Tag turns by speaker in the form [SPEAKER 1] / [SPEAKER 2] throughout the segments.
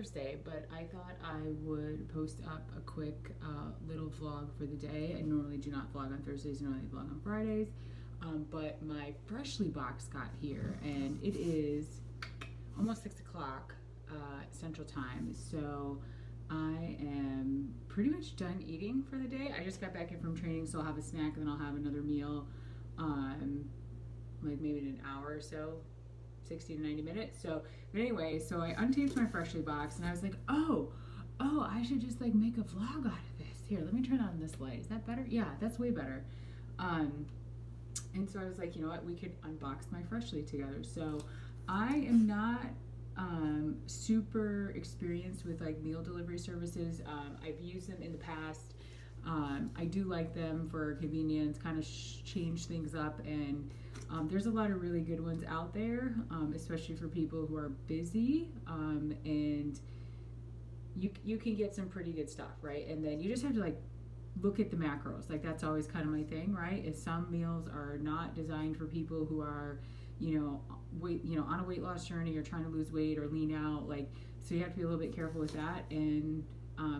[SPEAKER 1] Thursday, but I thought I would post up a quick little vlog for the day. I normally do not vlog on Thursdays, I normally vlog on Fridays, but my Freshly box got here, and it is almost 6 o'clock Central Time, so I am pretty much done eating for the day. I just got back in from training, so I'll have a snack and then I'll have another meal, like maybe in an hour or so, 60 to 90 minutes. So, but anyway, so I untaped my Freshly box and I was like, oh, I should just like make a vlog out of this. Here, let me turn on this light. Is that better? Yeah, that's way better. And so I was like, you know what, we could unbox my Freshly together. So I am not super experienced with like meal delivery services. I've used them in the past. I do like them for convenience, kind of change things up, and there's a lot of really good ones out there, especially for people who are busy, and you can get some pretty good stuff, right? And then you just have to like look at the macros. Like that's always kind of my thing, right? Is some meals are not designed for people who are, on a weight loss journey or trying to lose weight or lean out, like, so you have to be a little bit careful with that. And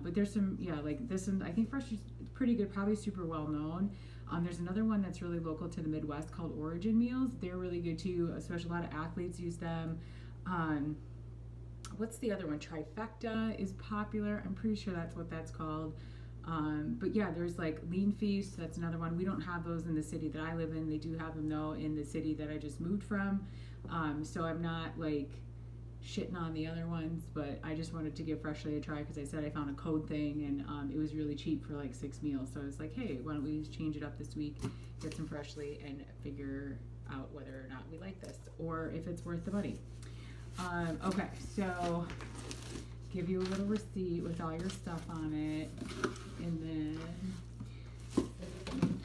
[SPEAKER 1] but there's some, like this one, I think Fresh is pretty good, probably super well known. There's another one that's really local to the Midwest called Origin Meals. They're really good too, especially a lot of athletes use them. What's the other one? Trifecta is popular. I'm pretty sure that's what that's called. But yeah, there's like Lean Feast. That's another one. We don't have those in the city that I live in. They do have them though in the city that I just moved from. So I'm not like shitting on the other ones, but I just wanted to give Freshly a try because I said I found a code thing, and it was really cheap for like 6 meals. So I was like, hey, why don't we just change it up this week, get some Freshly, and figure out whether or not we like this or if it's worth the money. Okay, so give you a little receipt with all your stuff on it, and then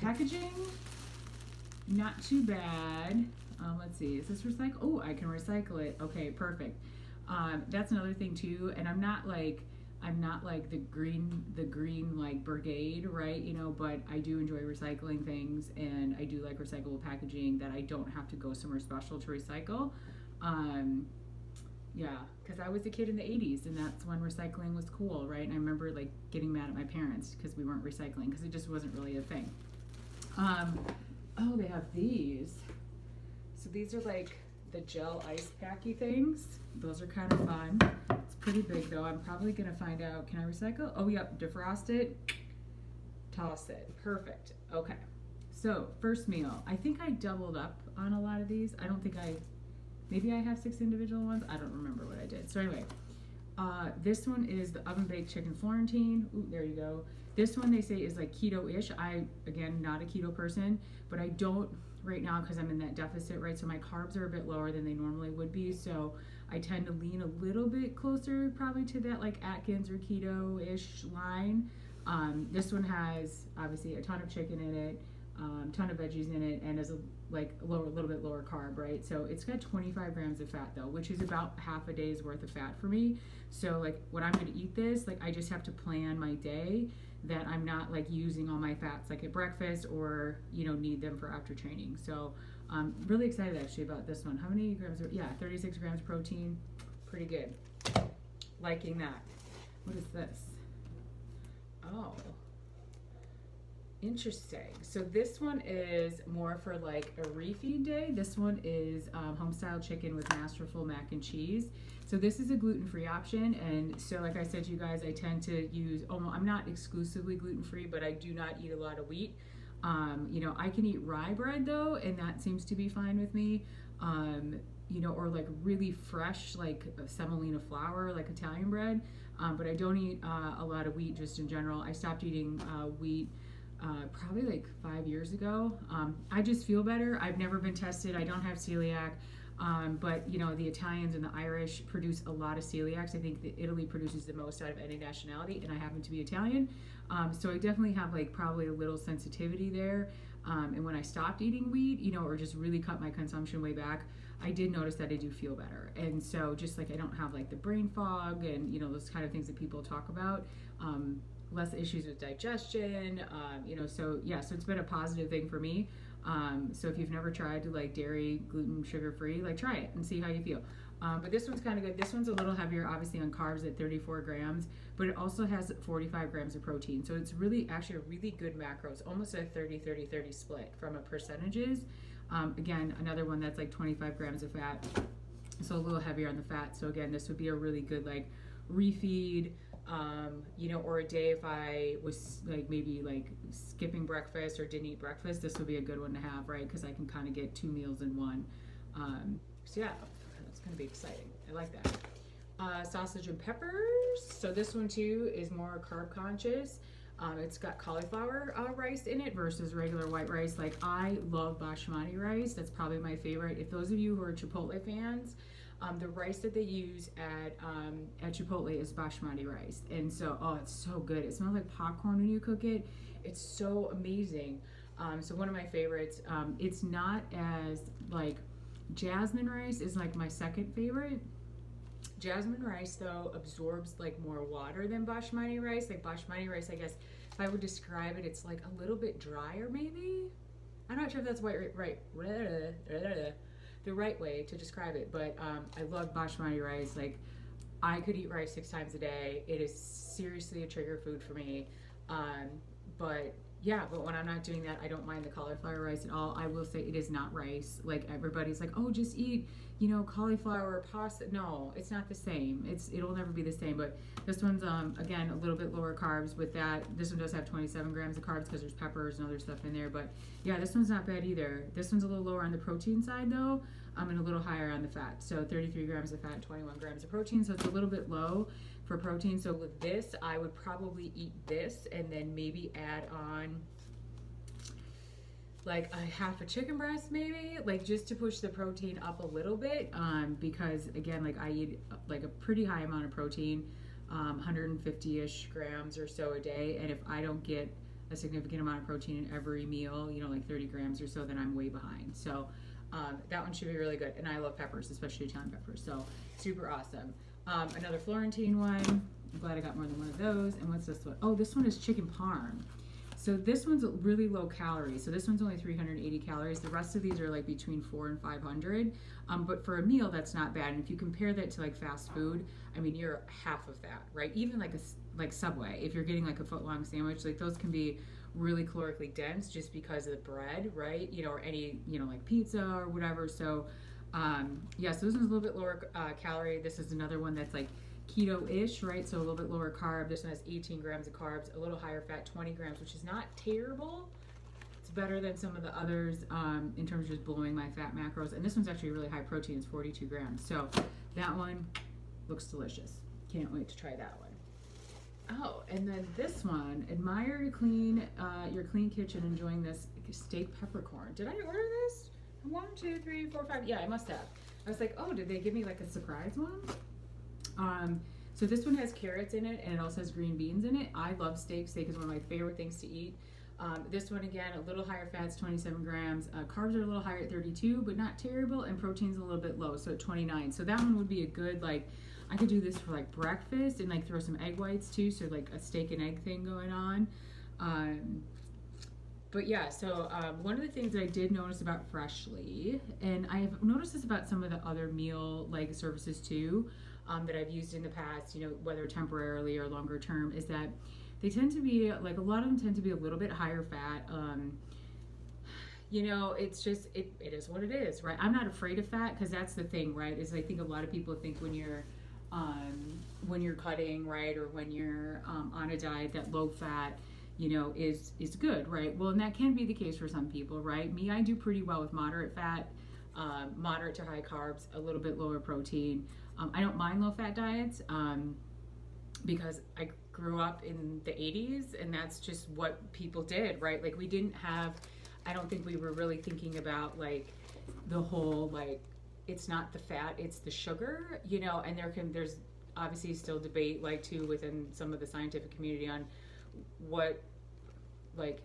[SPEAKER 1] packaging, not too bad. Let's see, is this recycle? Oh, I can recycle it. Okay, perfect. That's another thing too, and I'm not like the green like brigade, right? But I do enjoy recycling things, and I do like recyclable packaging that I don't have to go somewhere special to recycle. Yeah, because I was a kid in the 80s, and that's when recycling was cool, right? And I remember like getting mad at my parents because we weren't recycling because it just wasn't really a thing. Oh, they have these. So these are like the gel ice packy things. Those are kind of fun. It's pretty big though. I'm probably gonna find out, can I recycle? Oh, yep, defrost it, toss it. Perfect. Okay. So first meal. I think I doubled up on a lot of these. I don't think maybe I have 6 individual ones. I don't remember what I did. So anyway, this one is the oven baked chicken Florentine. Ooh, there you go. This one they say is like keto-ish. Again, not a keto person, but I don't right now because I'm in that deficit, right? So my carbs are a bit lower than they normally would be. So I tend to lean a little bit closer probably to that like Atkins or keto-ish line. This one has obviously a ton of chicken in it, ton of veggies in it, and is a little bit lower carb, right? So it's got 25 grams of fat though, which is about half a day's worth of fat for me. So like when I'm gonna eat this, like I just have to plan my day that I'm not like using all my fats like at breakfast or need them for after training. So I'm really excited actually about this one. How many grams? 36 grams protein, pretty good. Liking that. What is this? Oh, interesting. So this one is more for like a refeed day. This one is home style chicken with masterful mac and cheese. So this is a gluten-free option, and so like I said to you guys, I tend to use, I'm not exclusively gluten-free, but I do not eat a lot of wheat. I can eat rye bread though, and that seems to be fine with me. Or like really fresh, like semolina flour, like Italian bread. But I don't eat a lot of wheat just in general. I stopped eating wheat probably like 5 years ago. I just feel better. I've never been tested. I don't have celiac. But the Italians and the Irish produce a lot of celiacs. I think that Italy produces the most out of any nationality, and I happen to be Italian. So I definitely have like probably a little sensitivity there. And when I stopped eating wheat, or just really cut my consumption way back, I did notice that I do feel better. And so just like I don't have like the brain fog and, those kind of things that people talk about. Less issues with digestion, so it's been a positive thing for me. So if you've never tried to like dairy, gluten, sugar free, like try it and see how you feel. But this one's kind of good. This one's a little heavier, obviously, on carbs at 34 grams, but it also has 45 grams of protein. So it's really actually a really good macros, almost a 30-30-30 split from a percentages. Again, another one that's like 25 grams of fat, so a little heavier on the fat. So again, this would be a really good like refeed, you know, or a day if I was like maybe like skipping breakfast or didn't eat breakfast, this would be a good one to have, right? Because I can kind of get 2 meals in one. So yeah, that's gonna be exciting. I like that. Sausage and peppers. So this one too is more carb conscious. It's got cauliflower rice in it versus regular white rice. Like I love basmati rice. That's probably my favorite. If those of you who are Chipotle fans, the rice that they use at Chipotle is basmati rice. And so, oh, it's so good. It smells like popcorn when you cook it. It's so amazing. So one of my favorites. It's not as like, jasmine rice is like my second favorite. Jasmine rice though absorbs like more water than basmati rice. Like basmati rice, I guess if I would describe it, it's like a little bit drier maybe. I'm not sure if that's the right way to describe it, but I love basmati rice. Like I could eat rice 6 times a day. It is seriously a trigger food for me. But yeah, but when I'm not doing that, I don't mind the cauliflower rice at all. I will say it is not rice. Like everybody's like, oh, just eat, you know, cauliflower pasta. No, it's not the same. It'll never be the same. But this one's again a little bit lower carbs. With that, this one does have 27 grams of carbs because there's peppers and other stuff in there. But yeah, this one's not bad either. This one's a little lower on the protein side though, and a little higher on the fat. So 33 grams of fat, 21 grams of protein. So it's a little bit low for protein. So with this, I would probably eat this and then maybe add on like a half a chicken breast maybe, like just to push the protein up a little bit, because again, like I eat like a pretty high amount of protein, 150-ish grams or so a day, and if I don't get a significant amount of protein in every meal, you know, like 30 grams or so, then I'm way behind. So that one should be really good, and I love peppers, especially Italian peppers, so super awesome. Another Florentine one, I'm glad I got more than one of those. And what's this one? Oh, this one is chicken parm. So this one's really low calorie. So this one's only 380 calories. The rest of these are like between 400 and 500. But for a meal, that's not bad. And if you compare that to like fast food, I mean, you're half of that, right? Even like Subway, if you're getting like a foot-long sandwich, like those can be really calorically dense just because of the bread, right? You know, or any, you know, like pizza or whatever. So yeah, so this one's a little bit lower calorie. This is another one that's like keto-ish, right? So a little bit lower carb. This one has 18 grams of carbs, a little higher fat, 20 grams, which is not terrible. It's better than some of the others in terms of just blowing my fat macros. And this one's actually really high protein. It's 42 grams. So that one looks delicious. Can't wait to try that one. Oh, and then this one, admire your clean kitchen, enjoying this steak peppercorn. Did I order this? 1, 2, 3, 4, 5. Yeah, I must have. I was like, oh, did they give me like a surprise one? So this one has carrots in it, and it also has green beans in it. I love steak. Steak is one of my favorite things to eat. This one, again, a little higher fats, 27 grams. Carbs are a little higher at 32, but not terrible, and protein's a little bit low, so at 29. So that one would be a good, like, I could do this for like breakfast and like throw some egg whites too, so like a steak and egg thing going on. But yeah, so one of the things that I did notice about Freshly, and I have noticed this about some of the other meal like services too, that I've used in the past, you know, whether temporarily or longer term, is that they tend to be like, a lot of them tend to be a little bit higher fat. You know, it's just, it is what it is, right? I'm not afraid of fat, because that's the thing, right? Is I think a lot of people think when you're cutting, right, or when you're on a diet, that low fat, you know, is good, right? Well, and that can be the case for some people, right? Me, I do pretty well with moderate fat, moderate to high carbs, a little bit lower protein. I don't mind low fat diets because I grew up in the 80s, and that's just what people did, right? Like we didn't have, I don't think we were really thinking about like the whole, like, it's not the fat, it's the sugar, you know, and there's obviously still debate, like, too, within some of the scientific community on what, like,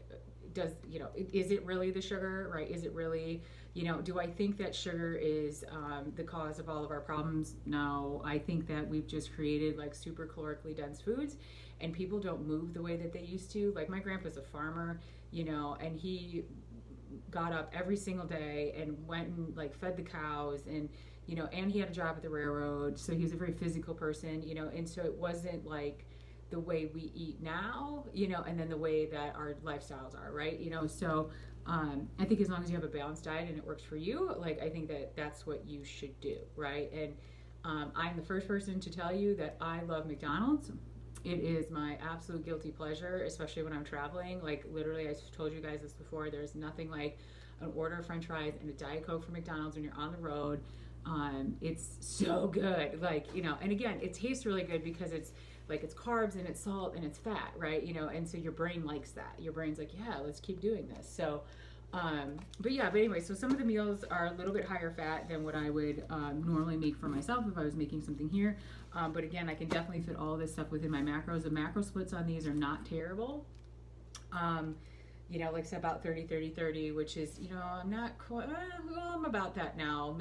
[SPEAKER 1] does, you know, is it really the sugar, right? Is it really, you know, do I think that sugar is the cause of all of our problems? No, I think that we've just created like super calorically dense foods, and people don't move the way that they used to. Like my grandpa's a farmer, you know, and he got up every single day and went and like fed the cows, and and he had a job at the railroad, so he was a very physical person, and so it wasn't like the way we eat now, and then the way that our lifestyles are, right? So I think as long as you have a balanced diet and it works for you, like I think that that's what you should do, right? And I'm the first person to tell you that I love McDonald's. It is my absolute guilty pleasure, especially when I'm traveling. Like literally, I've told you guys this before, there's nothing like an order of french fries and a Diet Coke from McDonald's when you're on the road. It's so good. Like, and again, it tastes really good because it's like it's carbs and it's salt and it's fat, right? And so your brain likes that. Your brain's like, yeah, let's keep doing this. So but anyway, so some of the meals are a little bit higher fat than what I would normally make for myself if I was making something here. But again, I can definitely fit all this stuff within my macros. The macro splits on these are not terrible. Like I said, about 30, which is, I'm not quite, well, I'm about that now.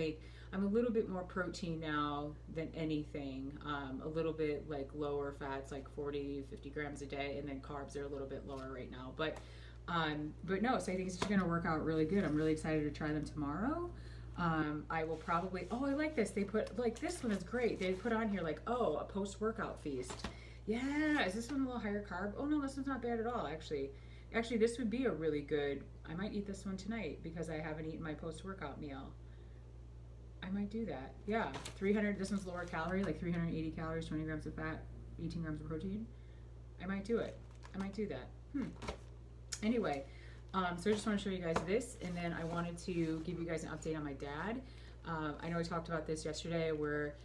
[SPEAKER 1] I'm a little bit more protein now than anything. A little bit like lower fats, like 40, 50 grams a day, and then carbs are a little bit lower right now. But no, so I think it's just going to work out really good. I'm really excited to try them tomorrow. I will probably, I like this. They put, like, this one is great. They put on here, like, a post-workout feast. Yeah, is this one a little higher carb? Oh, no, this one's not bad at all, actually. Actually, this would be a really good, I might eat this one tonight because I haven't eaten my post-workout meal. I might do that. Yeah, 300, this one's lower calorie, like 380 calories, 20 grams of fat, 18 grams of protein. I might do it. I might do that. Anyway, so I just want to show you guys this, and then I wanted to give you guys an update on my dad. I know I talked about this yesterday, where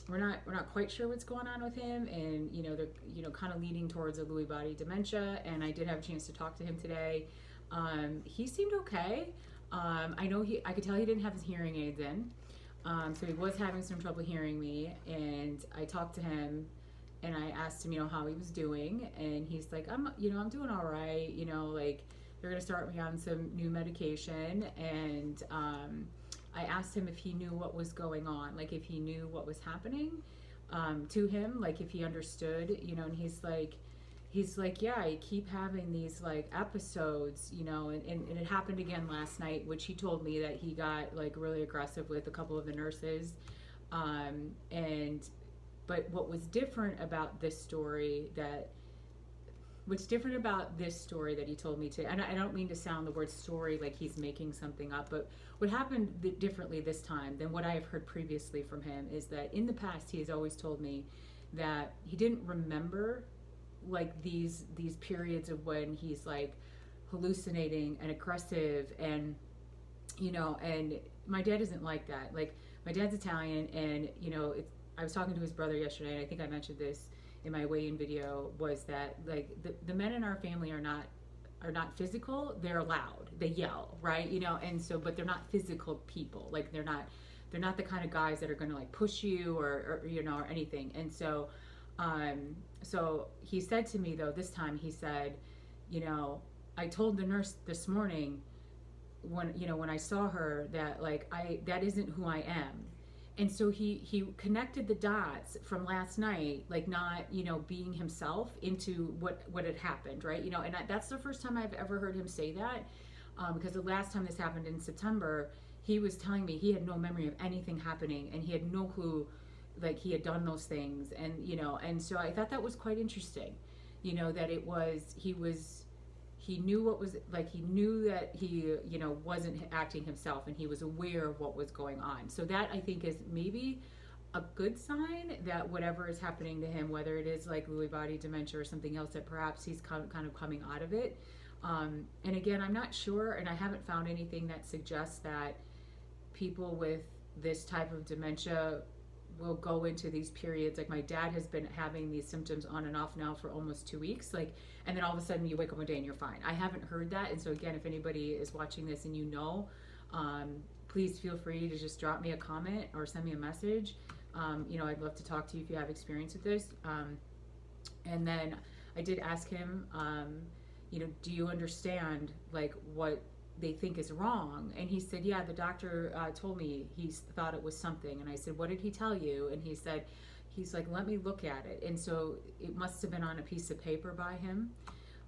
[SPEAKER 1] we're not quite sure what's going on with him, and they're kind of leading towards a Lewy body dementia. And I did have a chance to talk to him today. He seemed okay. I know I could tell he didn't have his hearing aids in, so he was having some trouble hearing me. And I talked to him. And I asked him, how he was doing, and he's like, I'm doing all right. Like they're gonna start me on some new medication, and I asked him if he knew what was going on, like if he knew what was happening to him, like if he understood, and he's like, yeah, I keep having these like episodes, and it happened again last night, which he told me that he got like really aggressive with a couple of the nurses, But what was different about this story that he told me to, and I don't mean to sound the word story like he's making something up, but what happened differently this time than what I have heard previously from him is that in the past he has always told me that he didn't remember like these periods of when he's like hallucinating and aggressive, and and my dad isn't like that. Like my dad's Italian, and I was talking to his brother yesterday, and I think I mentioned this in my weigh-in video, was that like the men in our family are not physical. They're loud. They yell, right? And so, but they're not physical people. Like they're not the kind of guys that are going to like push you or anything. And so, so he said to me though, this time he said, I told the nurse this morning when I saw her that like that isn't who I am. And so he connected the dots from last night, like not, being himself, into what had happened, right? And that's the first time I've ever heard him say that, because the last time this happened in September, he was telling me he had no memory of anything happening, and he had no clue, like he had done those things, and and so I thought that was quite interesting, that he knew what was, like he knew that he wasn't acting himself, and he was aware of what was going on. So that I think is maybe a good sign that whatever is happening to him, whether it is like Lewy body dementia or something else, that perhaps he's kind of coming out of it. And again, I'm not sure, and I haven't found anything that suggests that people with this type of dementia will go into these periods. Like my dad has been having these symptoms on and off now for almost 2 weeks, like, and then all of a sudden you wake up one day and you're fine. I haven't heard that. And so again, if anybody is watching this and please feel free to just drop me a comment or send me a message. I'd love to talk to you if you have experience with this. And then I did ask him, do you understand like what they think is wrong? And he said, yeah, the doctor told me he thought it was something. And I said, what did he tell you? And he said, he's like, let me look at it. And so it must have been on a piece of paper by him.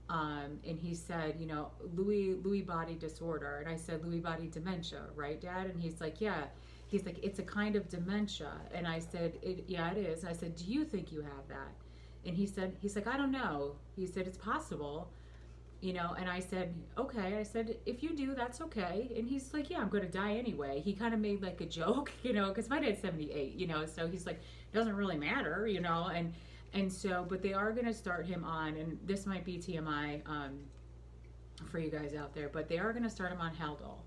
[SPEAKER 1] And he said, you know, Lewy body disorder. And I said, Lewy body dementia, right, Dad? And he's like, yeah. He's like, it's a kind of dementia. And I said, yeah, it is. And I said, do you think you have that? And he's like, I don't know. He said, it's possible, you know. And I said, okay. I said, if you do, that's okay. And he's like, yeah, I'm going to die anyway. He kind of made like a joke, you know, because my dad's 78, you know, so he's like, it doesn't really matter, you know. And so, but they are going to start him on, and this might be TMI for you guys out there, but they are going to start him on Haldol.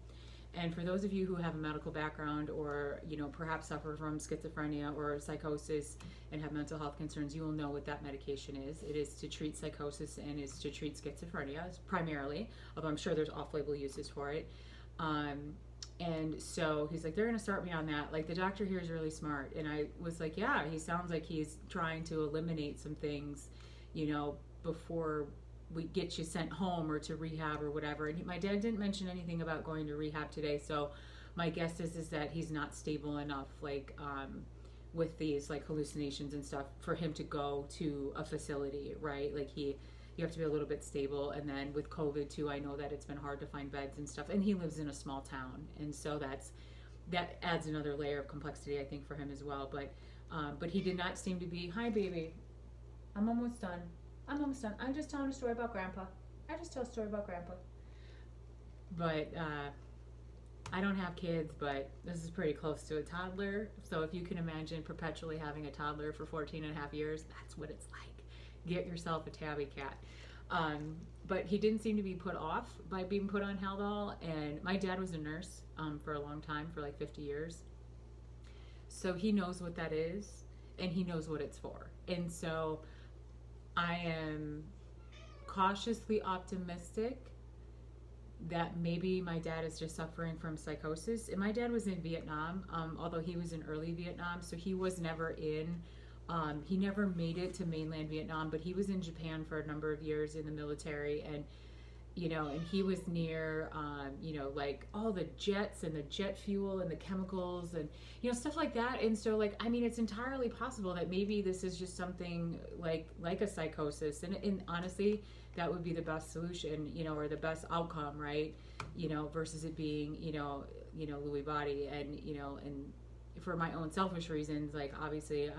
[SPEAKER 1] And for those of you who have a medical background, or, you know, perhaps suffer from schizophrenia or psychosis and have mental health concerns, you will know what that medication is. It is to treat psychosis and is to treat schizophrenia primarily, although I'm sure there's off-label uses for it. And so he's like, they're going to start me on that. Like, the doctor here is really smart. And I was like, yeah, he sounds like he's trying to eliminate some things, you know, before we get you sent home or to rehab or whatever. And my dad didn't mention anything about going to rehab today, so my guess is that he's not stable enough, like with these like hallucinations and stuff, for him to go to a facility, right? Like you have to be a little bit stable. And then with COVID too, I know that it's been hard to find beds and stuff, and he lives in a small town, and so that adds another layer of complexity, I think, for him as well. But he did not seem to be, hi baby, I'm almost done. I'm just telling a story about Grandpa. I just tell a story about Grandpa. But I don't have kids, but this is pretty close to a toddler. So if you can imagine perpetually having a toddler for 14 and a half years, that's what it's like. Get yourself a tabby cat. But he didn't seem to be put off by being put on Haldol. And my dad was a nurse for a long time, for like 50 years. So he knows what that is, and he knows what it's for. And so I am cautiously optimistic that maybe my dad is just suffering from psychosis. And my dad was in Vietnam, although he was in early Vietnam, so he was never he never made it to mainland Vietnam, but he was in Japan for a number of years in the military. And you know, and he was near, you know, like all the jets and the jet fuel and the chemicals and, you know, stuff like that. And so, like, I mean, it's entirely possible that maybe this is just something like a psychosis. And honestly, that would be the best solution, you know, or the best outcome, right? You know, versus it being, you know, Lewy body. And, you know, and for my own selfish reasons, like, obviously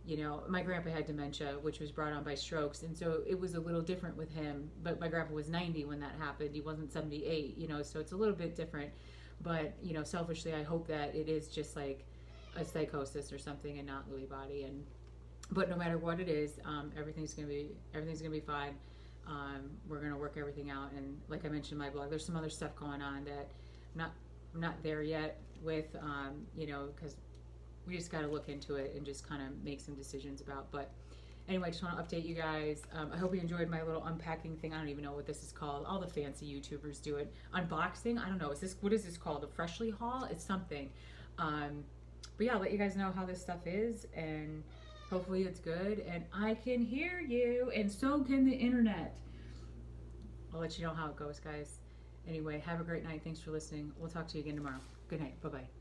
[SPEAKER 1] you know, my grandpa had dementia, which was brought on by strokes, and so it was a little different with him. But my grandpa was 90 when that happened. He wasn't 78, you know, so it's a little bit different. But, you know, selfishly, I hope that it is just like a psychosis or something and not Lewy body. But no matter what it is, everything's gonna be fine. We're gonna work everything out. And like I mentioned in my blog, there's some other stuff going on that I'm not there yet with, you know, because we just got to look into it and just kind of make some decisions about. But anyway, I just want to update you guys. I hope you enjoyed my little unpacking thing. I don't even know what this is called. All the fancy YouTubers do it. Unboxing. I don't know. What is this called? A Freshly haul? It's something. But yeah, I'll let you guys know how this stuff is, and hopefully it's good. And I can hear you, and so can the internet. I'll let you know how it goes, guys. Anyway, have a great night. Thanks for listening. We'll talk to you again tomorrow. Good night. Bye-bye.